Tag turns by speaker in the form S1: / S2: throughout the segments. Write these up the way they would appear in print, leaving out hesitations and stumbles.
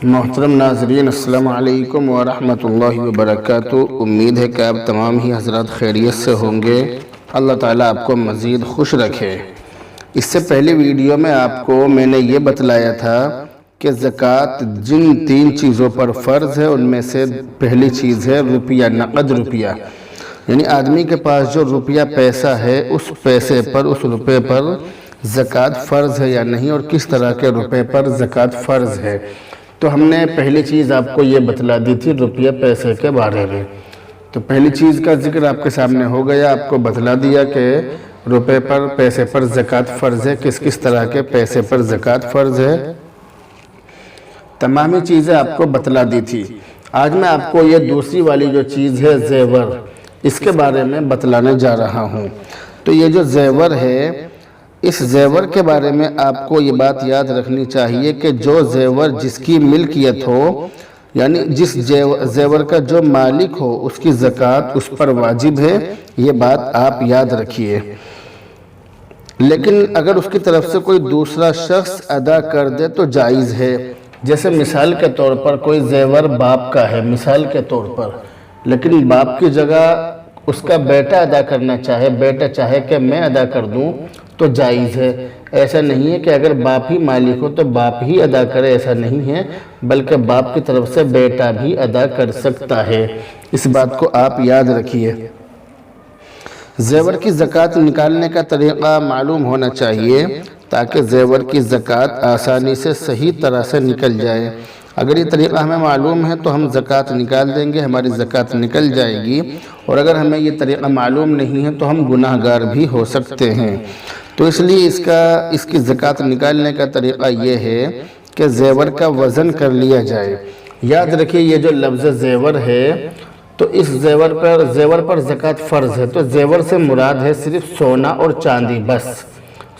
S1: محترم ناظرین، السلام علیکم ورحمۃ اللہ وبرکاتہ۔ امید ہے کہ آپ تمام ہی حضرات خیریت سے ہوں گے۔ اللہ تعالیٰ آپ کو مزید خوش رکھے۔ اس سے پہلے ویڈیو میں آپ کو میں نے یہ بتلایا تھا کہ زکوٰۃ جن 3 چیزوں پر فرض ہے ان میں سے پہلی چیز ہے روپیہ، نقد روپیہ، یعنی آدمی کے پاس جو روپیہ پیسہ ہے اس پیسے پر، اس روپے پر زکوٰۃ فرض ہے یا نہیں، اور کس طرح کے روپے پر زکوٰۃ فرض ہے۔ تو ہم نے پہلی چیز آپ کو یہ بتلا دی تھی روپیہ پیسے کے بارے میں۔ تو پہلی چیز کا ذکر آپ کے سامنے ہو گیا، آپ کو بتلا دیا کہ روپے پر، پیسے پر زکوٰۃ فرض ہے، کس کس طرح کے پیسے پر زکوٰۃ فرض ہے، تمامی چیزیں آپ کو بتلا دی تھی۔ آج میں آپ کو یہ دوسری والی جو چیز ہے زیور، اس کے بارے میں بتلانے جا رہا ہوں۔ تو یہ جو زیور ہے، اس زیور کے بارے میں آپ کو یہ بات یاد رکھنی چاہیے کہ جو زیور جس کی ملکیت ہو، یعنی جس زیور کا جو مالک ہو، اس کی زکوٰۃ اس پر واجب ہے، یہ بات آپ یاد رکھیے۔ لیکن اگر اس کی طرف سے کوئی دوسرا شخص ادا کر دے تو جائز ہے۔ جیسے مثال کے طور پر کوئی زیور باپ کا ہے، مثال کے طور پر، لیکن باپ کی جگہ اس کا بیٹا ادا کرنا چاہے، بیٹا چاہے کہ میں ادا کر دوں تو جائز ہے۔ ایسا نہیں ہے کہ اگر باپ ہی مالک ہو تو باپ ہی ادا کرے، ایسا نہیں ہے، بلکہ باپ کی طرف سے بیٹا بھی ادا کر سکتا ہے۔ اس بات کو آپ یاد رکھیے۔ زیور کی زکوٰۃ نکالنے کا طریقہ معلوم ہونا چاہیے تاکہ زیور کی زکوٰۃ آسانی سے صحیح طرح سے نکل جائے۔ اگر یہ طریقہ ہمیں معلوم ہے تو ہم زکوٰۃ نکال دیں گے، ہماری زکوٰۃ نکل جائے گی، اور اگر ہمیں یہ طریقہ معلوم نہیں ہے تو ہم گناہ گار بھی ہو سکتے ہیں۔ تو اس لیے اس کی زکوٰۃ نکالنے کا طریقہ یہ ہے کہ زیور کا وزن کر لیا جائے۔ یاد رکھیے یہ جو لفظ زیور ہے، تو اس زیور پر زکوٰۃ فرض ہے۔ تو زیور سے مراد ہے صرف سونا اور چاندی، بس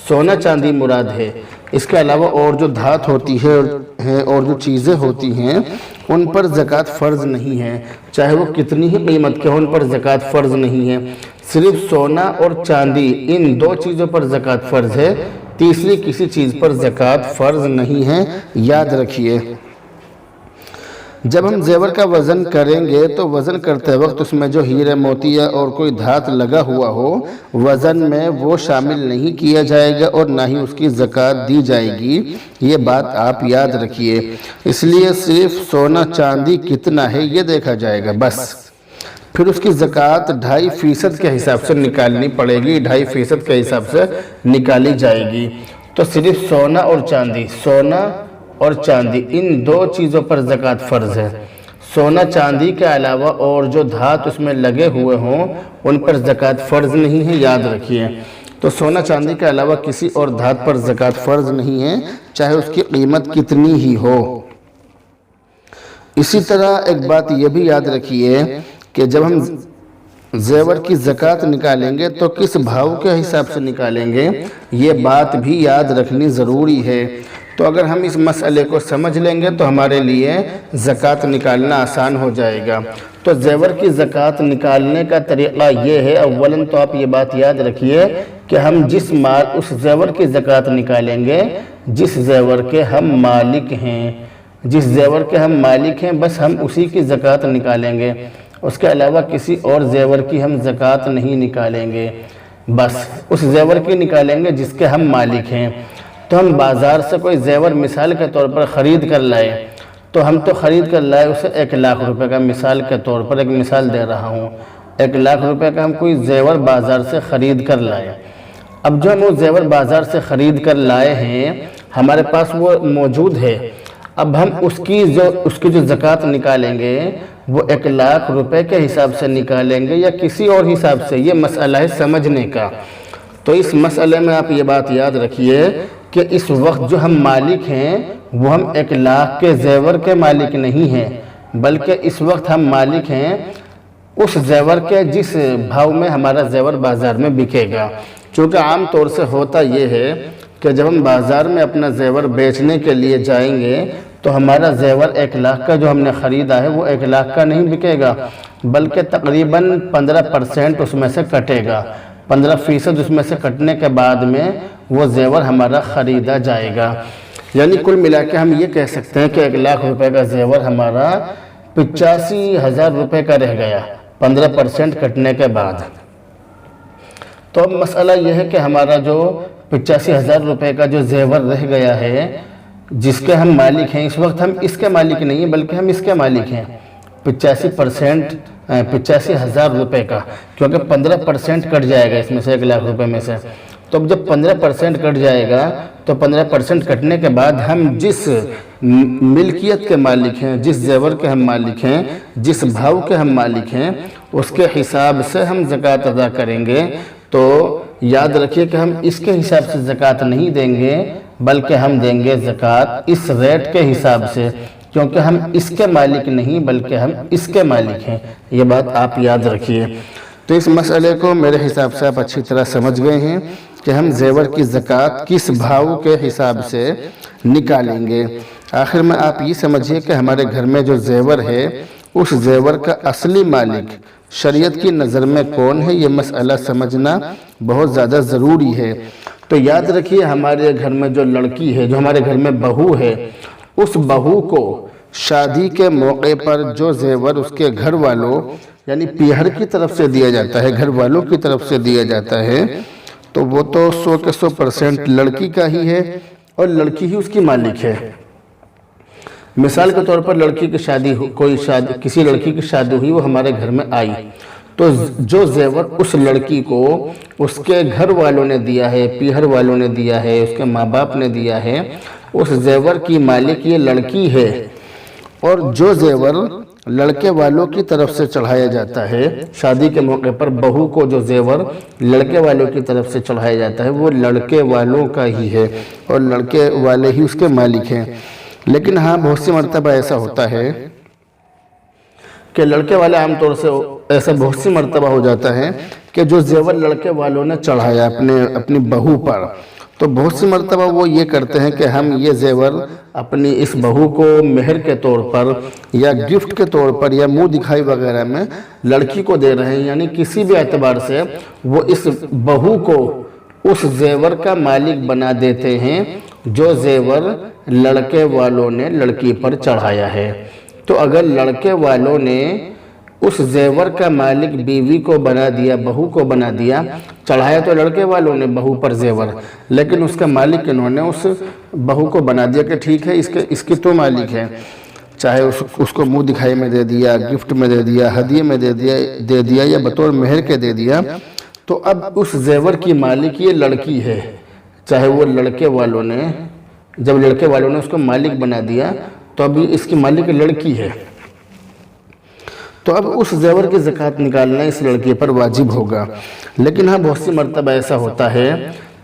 S1: سونا چاندی مراد ہے۔ اس کے علاوہ اور جو دھات ہوتی ہے اور جو چیزیں ہوتی ہیں ان پر زکوٰۃ فرض نہیں ہے، چاہے وہ کتنی ہی قیمت کے ہوں، ان پر زکوٰۃ فرض نہیں ہے۔ صرف سونا اور چاندی، ان 2 چیزوں پر زکوٰۃ فرض ہے، تیسری کسی چیز پر زکوٰۃ فرض نہیں ہے، یاد رکھیے۔ جب ہم زیور کا وزن کریں گے تو وزن کرتے وقت اس میں جو ہیرے موتیا اور کوئی دھات لگا ہوا ہو، وزن میں وہ شامل نہیں کیا جائے گا اور نہ ہی اس کی زکوٰۃ دی جائے گی۔ یہ بات آپ یاد رکھیے۔ اس لیے صرف سونا چاندی کتنا ہے یہ دیکھا جائے گا، بس۔ پھر اس کی زکوٰۃ 2.5% کے حساب سے نکالنی پڑے گی، 2.5% کے حساب سے نکالی جائے گی۔ تو صرف سونا اور چاندی، ان 2 چیزوں پر زکوٰۃ فرض ہے۔ سونا چاندی کے علاوہ اور جو دھات اس میں لگے ہوئے ہوں ان پر زکوٰۃ فرض نہیں ہے، یاد رکھیے۔ تو سونا چاندی کے علاوہ کسی اور دھات پر زکوٰۃ فرض نہیں ہے، چاہے اس کی قیمت کتنی ہی ہو۔ اسی طرح ایک بات یہ بھی یاد رکھیے کہ جب ہم زیور کی زکوٰۃ نکالیں گے تو کس بھاؤ کے حساب سے نکالیں گے، یہ بات بھی یاد رکھنی ضروری ہے۔ تو اگر ہم اس مسئلے کو سمجھ لیں گے تو ہمارے لیے زکوٰۃ نکالنا آسان ہو جائے گا۔ تو زیور کی زکوٰۃ نکالنے کا طریقہ یہ ہے، اولاً تو آپ یہ بات یاد رکھیے کہ ہم اس زیور کی زکوٰۃ نکالیں گے جس زیور کے ہم مالک ہیں، بس ہم اسی کی زکوٰۃ نکالیں گے۔ اس کے علاوہ کسی اور زیور کی ہم زکوٰۃ نہیں نکالیں گے، بس اس زیور کی نکالیں گے جس کے ہم مالک ہیں۔ تو ہم بازار سے کوئی زیور مثال کے طور پر خرید کر لائے، تو ہم تو خرید کر لائے اسے 1 لاکھ روپے کا، مثال کے طور پر ایک مثال دے رہا ہوں، 1 لاکھ روپے کا ہم کوئی زیور بازار سے خرید کر لائے۔ اب جو ہم وہ زیور بازار سے خرید کر لائے ہیں، ہمارے پاس وہ موجود ہے، اب ہم اس کی جو زکوٰۃ نکالیں گے وہ 1 لاکھ روپے کے حساب سے نکالیں گے یا کسی اور حساب سے، یہ مسئلہ ہے سمجھنے کا۔ تو اس مسئلے میں آپ یہ بات یاد رکھیے کہ اس وقت جو ہم مالک ہیں وہ ہم 1 لاکھ کے زیور کے مالک نہیں ہیں، بلکہ اس وقت ہم مالک ہیں اس زیور کے جس بھاؤ میں ہمارا زیور بازار میں بکے گا۔ چونکہ عام طور سے ہوتا یہ ہے کہ جب ہم بازار میں اپنا زیور بیچنے کے لیے جائیں گے تو ہمارا زیور 1 لاکھ کا جو ہم نے خریدا ہے وہ 1 لاکھ کا نہیں بکے گا، بلکہ تقریباً 15% اس میں سے کٹے گا۔ 15% اس میں سے کٹنے کے بعد میں وہ زیور ہمارا خریدا جائے گا۔ یعنی کل ملا کے ہم یہ کہہ سکتے ہیں کہ 1 لاکھ روپے کا زیور ہمارا 85,000 روپے کا رہ گیا 15% کٹنے کے بعد۔ تو اب مسئلہ یہ ہے کہ ہمارا جو 85,000 روپے کا جو زیور رہ گیا ہے جس کے ہم مالک ہیں، اس وقت ہم اس کے مالک نہیں ہیں بلکہ ہم اس کے مالک ہیں 85,000 روپے کا، کیونکہ 15% کٹ جائے گا اس میں سے 1 لاکھ روپے میں سے۔ تو اب جب 15% کٹ جائے گا تو 15% کٹنے کے بعد ہم جس ملکیت کے مالک ہیں، جس زیور کے ہم مالک ہیں، جس بھاؤ کے ہم مالک ہیں، اس کے حساب سے ہم زکوٰۃ ادا کریں گے۔ تو یاد رکھیے کہ ہم اس کے حساب سے زکوٰۃ نہیں دیں گے بلکہ ہم دیں گے زکوٰۃ اس ریٹ کے حساب سے، کیونکہ ہم اس کے مالک نہیں بلکہ ہم اس کے مالک ہیں۔ یہ بات آپ یاد رکھیے۔ تو اس مسئلے کو میرے حساب سے آپ اچھی طرح سمجھ گئے ہیں کہ ہم زیور کی زکوٰۃ کس بھاؤ کے حساب سے نکالیں گے۔ آخر میں آپ یہ سمجھیے کہ ہمارے گھر میں جو زیور ہے اس زیور کا اصلی مالک شریعت کی نظر میں کون ہے، یہ مسئلہ سمجھنا بہت زیادہ ضروری ہے۔ تو یاد رکھیے ہمارے گھر میں جو لڑکی ہے، جو ہمارے گھر میں بہو ہے، اس بہو کو شادی کے موقع پر جو زیور اس کے گھر والوں یعنی پیہر کی طرف سے دیا جاتا ہے، گھر والوں کی طرف سے دیا جاتا ہے، تو وہ تو 100% لڑکی کا ہی ہے اور لڑکی ہی اس کی مالک ہے۔ مثال کے طور پر لڑکی کی شادی کسی لڑکی کی شادی ہوئی، وہ ہمارے گھر میں آئی، تو جو زیور اس لڑکی کو اس کے گھر والوں نے دیا ہے، پیہر والوں نے دیا ہے، اس کے ماں باپ نے دیا ہے، اس زیور کی مالک یہ لڑکی ہے۔ اور جو زیور لڑکے والوں کی طرف سے چڑھایا جاتا ہے، شادی کے موقع پر بہو کو جو زیور لڑکے والوں کی طرف سے چڑھایا جاتا ہے وہ لڑکے والوں کا ہی ہے اور لڑکے والے ہی اس کے مالک ہیں۔ لیکن ہاں بہت سی مرتبہ ایسا ہوتا ہے کہ لڑکے والے عام طور سے ایسا بہت سی مرتبہ ہو جاتا ہے کہ جو زیور لڑکے والوں نے چڑھایا اپنی بہو پر، تو بہت سی مرتبہ وہ یہ کرتے ہیں کہ ہم یہ زیور اپنی اس بہو کو مہر کے طور پر یا گفٹ کے طور پر یا منہ دکھائی وغیرہ میں لڑکی کو دے رہے ہیں، یعنی کسی بھی اعتبار سے وہ اس بہو کو اس زیور کا مالک بنا دیتے ہیں جو زیور لڑکے والوں نے لڑکی پر چڑھایا ہے۔ تو اگر لڑکے والوں نے اس زیور کا مالک بیوی کو بنا دیا، بہو کو بنا دیا، چڑھایا تو لڑکے والوں نے بہو پر زیور، لیکن اس کا مالک انہوں نے اس بہو کو بنا دیا کہ ٹھیک ہے اس کی تو مالک ہے، چاہے اس کو منہ دکھائی میں دے دیا، گفٹ میں دے دیا، ہدیے میں دے دیا یا بطور مہر کے دے دیا، تو اب اس زیور کی مالک یہ لڑکی ہے، چاہے وہ لڑکے والوں نے جب لڑکے والوں نے اس کو مالک بنا دیا تو اب اس کی مالک لڑکی ہے۔ تو اب اس زیور کی زکوٰۃ نکالنا اس لڑکی پر واجب ہوگا۔ لیکن ہاں بہت سی مرتبہ ایسا ہوتا ہے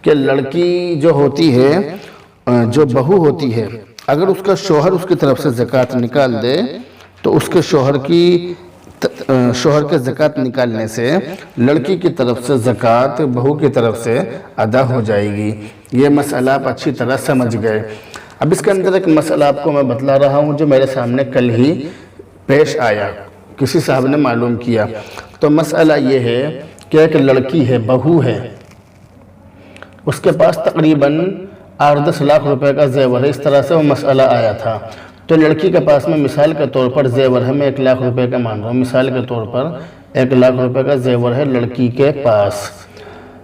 S1: کہ لڑکی جو ہوتی ہے، جو بہو ہوتی ہے، اگر اس کا شوہر اس کی طرف سے زکوٰۃ نکال دے تو اس کے شوہر کے زکوٰۃ نکالنے سے لڑکی کی طرف سے زکوٰۃ بہو کی طرف سے ادا ہو جائے گی۔ یہ مسئلہ آپ اچھی طرح سمجھ گئے۔ اب اس کے اندر ایک مسئلہ آپ کو میں بتلا رہا ہوں جو میرے سامنے کل ہی پیش آیا، کسی صاحب نے معلوم کیا۔ تو مسئلہ یہ ہے کہ ایک لڑکی ہے، بہو ہے، اس کے پاس تقریباً 8-10 لاکھ روپے کا زیور ہے، اس طرح سے وہ مسئلہ آیا تھا۔ تو لڑکی کے پاس میں مثال کے طور پر زیور ہے، میں 1 لاکھ روپے کا مان رہا ہوں، مثال کے طور پر 1 لاکھ روپے کا زیور ہے لڑکی کے پاس،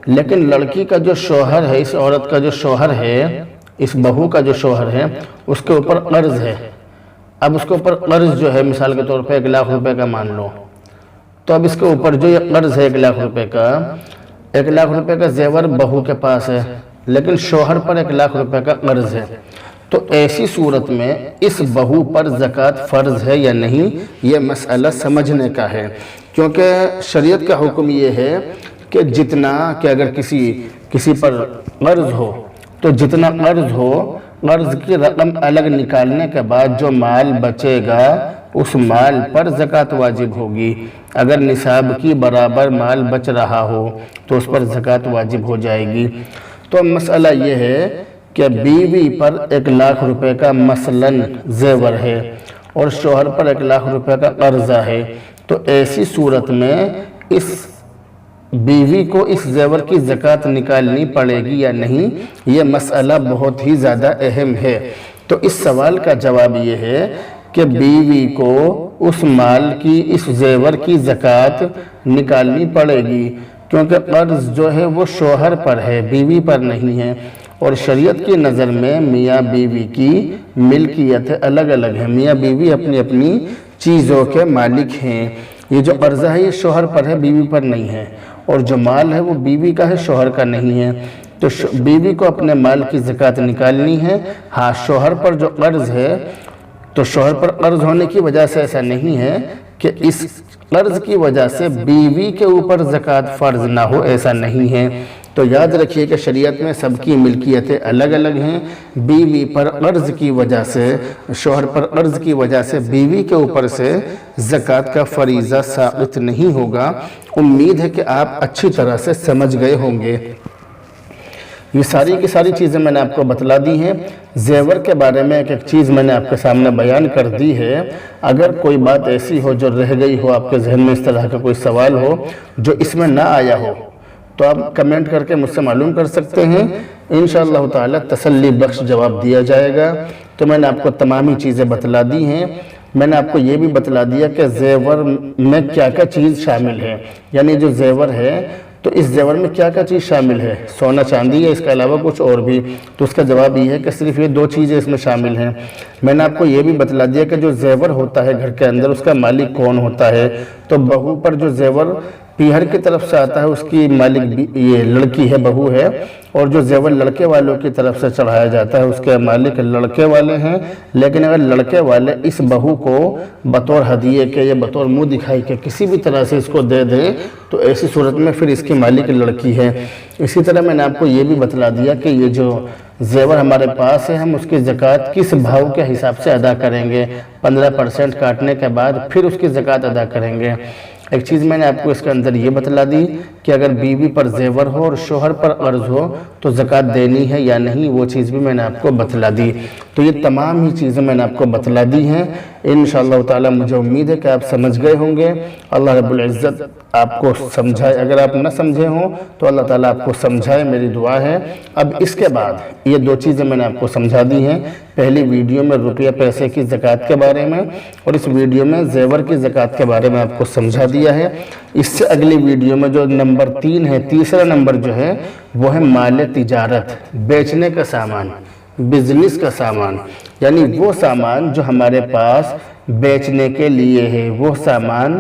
S1: لیکن لڑکی کا جو شوہر ہے، اس عورت کا جو شوہر ہے، اس بہو کا جو شوہر ہے، اس کے اوپر قرض ہے۔ اب اس کے اوپر قرض جو ہے مثال کے طور پر 1 لاکھ روپے کا مان لو، تو اب اس کے اوپر جو یہ قرض ہے 1 لاکھ روپے کا، 1 لاکھ روپے کا زیور بہو کے پاس ہے لیکن شوہر پر 1 لاکھ روپے کا قرض ہے۔ تو ایسی صورت میں اس بہو پر زکوٰۃ فرض ہے یا نہیں، یہ مسئلہ سمجھنے کا ہے، کیونکہ شریعت کا حکم یہ ہے کہ جتنا کہ اگر کسی پر قرض ہو تو جتنا قرض ہو، قرض کی رقم الگ نکالنے کے بعد جو مال بچے گا اس مال پر زکوٰۃ واجب ہوگی۔ اگر نصاب کی برابر مال بچ رہا ہو تو اس پر زکوٰۃ واجب ہو جائے گی۔ تو مسئلہ یہ ہے کہ بیوی پر 1 لاکھ روپے کا مثلاً زیور ہے اور شوہر پر 1 لاکھ روپے کا قرضہ ہے، تو ایسی صورت میں اس بیوی کو اس زیور کی زکوٰۃ نکالنی پڑے گی یا نہیں، یہ مسئلہ بہت ہی زیادہ اہم ہے۔ تو اس سوال کا جواب یہ ہے کہ بیوی کو اس مال کی، اس زیور کی زکوٰۃ نکالنی پڑے گی، کیونکہ قرض جو ہے وہ شوہر پر ہے، بیوی پر نہیں ہے، اور شریعت کی نظر میں میاں بیوی کی ملکیت الگ الگ ہے، میاں بیوی اپنی اپنی چیزوں کے مالک ہیں۔ یہ جو قرضہ ہے یہ شوہر پر ہے، بیوی پر نہیں ہے، اور جو مال ہے وہ بیوی کا ہے، شوہر کا نہیں ہے۔ تو بیوی کو اپنے مال کی زکوٰۃ نکالنی ہے۔ ہاں، شوہر پر جو قرض ہے، تو شوہر پر قرض ہونے کی وجہ سے ایسا نہیں ہے کہ اس قرض کی وجہ سے بیوی کے اوپر زکوٰۃ فرض نہ ہو، ایسا نہیں ہے۔ تو یاد رکھیے کہ شریعت میں سب کی ملکیتیں الگ الگ ہیں۔ بیوی پر قرض کی وجہ سے، شوہر پر قرض کی وجہ سے بیوی کے اوپر سے زکوٰۃ کا فریضہ ثابت نہیں ہوگا۔ امید ہے کہ آپ اچھی طرح سے سمجھ گئے ہوں گے۔ یہ ساری کی ساری چیزیں میں نے آپ کو بتلا دی ہیں۔ زیور کے بارے میں ایک ایک چیز میں نے آپ کے سامنے بیان کر دی ہے۔ اگر کوئی بات ایسی ہو جو رہ گئی ہو، آپ کے ذہن میں اس طرح کا کوئی سوال ہو جو اس میں نہ آیا ہو، تو آپ کمنٹ کر کے مجھ سے معلوم کر سکتے ہیں۔ انشاءاللہ تعالی تسلی بخش جواب دیا جائے گا۔ تو میں نے آپ کو تمامی چیزیں بتلا دی ہیں۔ میں نے آپ کو یہ بھی بتلا دیا کہ زیور میں کیا کیا چیز شامل ہے، یعنی جو زیور ہے تو اس زیور میں کیا کیا چیز شامل ہے، سونا چاندی ہے، اس کے علاوہ کچھ اور بھی؟ تو اس کا جواب یہ ہے کہ صرف یہ 2 چیزیں اس میں شامل ہیں۔ میں نے آپ کو یہ بھی بتلا دیا کہ جو زیور ہوتا ہے گھر کے اندر، اس کا مالک کون ہوتا ہے۔ تو بہو پر جو زیور پیہر کی طرف سے آتا ہے، اس کی مالک یہ لڑکی ہے، بہو ہے، اور جو زیور لڑکے والوں کی طرف سے چڑھایا جاتا ہے اس کے مالک لڑکے والے ہیں۔ لیکن اگر لڑکے والے اس بہو کو بطور ہدیے کے یا بطور منہ دکھائی کے کسی بھی طرح سے اس کو دے دیں تو ایسی صورت میں پھر اس کی مالک لڑکی ہے۔ اسی طرح میں نے آپ کو یہ بھی بتلا دیا کہ یہ جو زیور ہمارے پاس ہے، ہم اس کی زکوٰۃ کس بھاؤ کے حساب سے ادا کریں گے، 15% کاٹنے کے بعد پھر اس کی زکوٰۃ ادا کریں گے۔ ایک چیز میں نے آپ کو اس کے اندر یہ بتلا دی کہ اگر بیوی پر زیور ہو اور شوہر پر قرض ہو تو زکوٰۃ دینی ہے یا نہیں، وہ چیز بھی میں نے آپ کو بتلا دی۔ تو یہ تمام ہی چیزیں میں نے آپ کو بتلا دی ہیں۔ انشاءاللہ تعالی مجھے امید ہے کہ آپ سمجھ گئے ہوں گے۔ اللہ رب العزت آپ کو سمجھائے، اگر آپ نہ سمجھے ہوں تو اللہ تعالیٰ آپ کو سمجھائے، میری دعا ہے۔ اب اس کے بعد یہ 2 چیزیں میں نے آپ کو سمجھا دی ہیں۔ پہلی ویڈیو میں روپیہ پیسے کی زکوٰۃ کے بارے میں، اور اس ویڈیو میں زیور کی زکوٰۃ کے بارے میں آپ کو سمجھا دیا ہے۔ اس سے اگلی ویڈیو میں جو نمبر 3 ہے، تیسرا نمبر جو ہے وہ ہے مال تجارت، بیچنے کا سامان، بزنس کا سامان، یعنی وہ سامان جو ہمارے پاس بیچنے کے لیے ہے، وہ سامان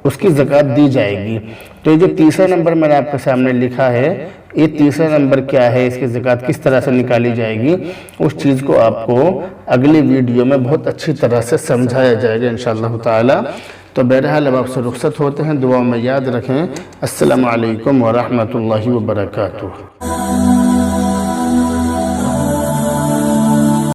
S1: اس کی زکوٰۃ دی جائے گی۔ تو یہ جو تیسرا نمبر میں نے آپ کے سامنے لکھا ہے، یہ تیسرا نمبر کیا ہے، اس کی زکوٰۃ کس طرح سے نکالی جائے گی، اس چیز کو آپ کو اگلی ویڈیو میں بہت اچھی طرح سے سمجھایا جائے گا انشاءاللہ تعالی۔ تو بہرحال اب آپ سے رخصت ہوتے ہیں، دعاؤں میں یاد رکھیں۔ السلام علیکم ورحمۃ اللہ وبرکاتہ۔